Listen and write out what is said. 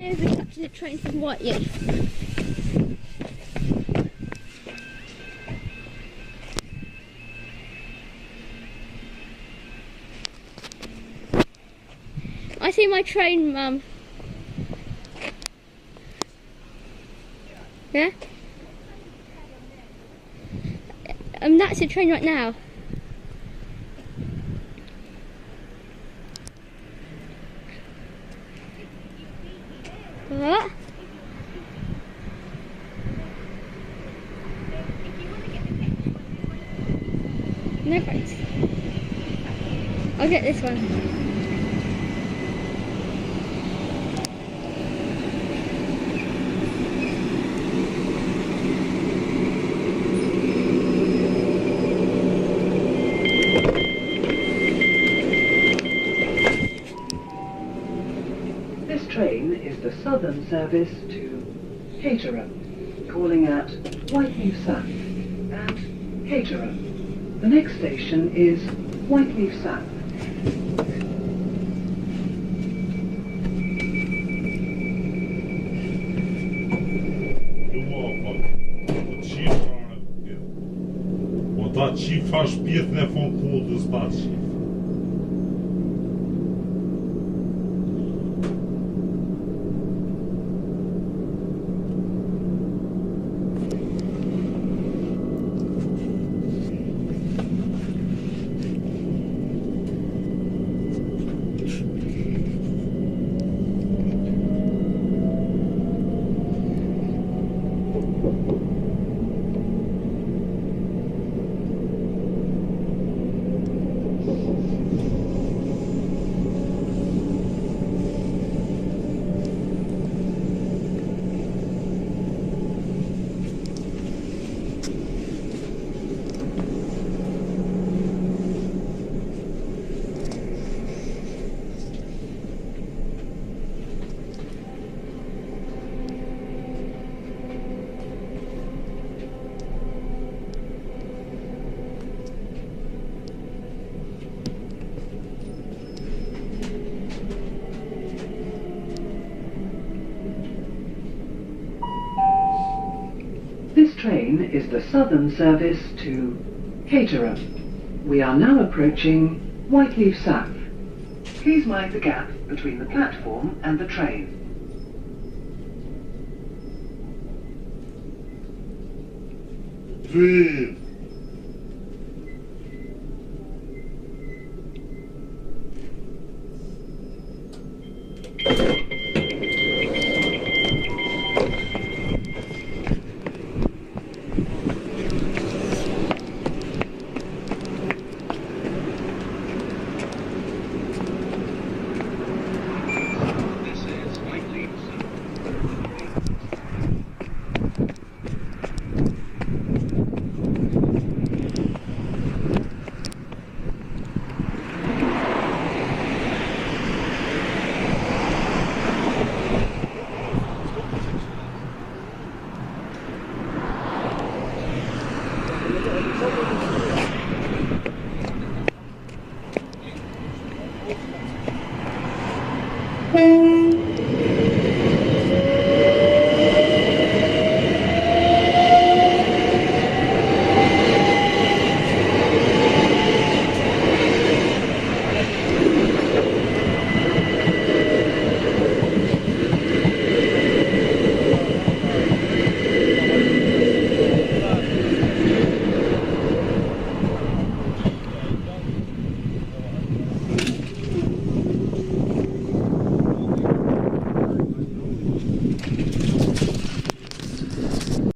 Over catching a train from Whiteleaf. I see my train, Mum. Yeah? That's a train right now. What? No thanks. I'll get this one. This train is the southern service to Caterham, calling at Whiteleaf South and Caterham. The next station is Whiteleaf South. Ci fasz piękne fonkudy z stacji. This train is the southern service to Caterham. We are now approaching Whiteleaf South. Please mind the gap between the platform and the train. Ty,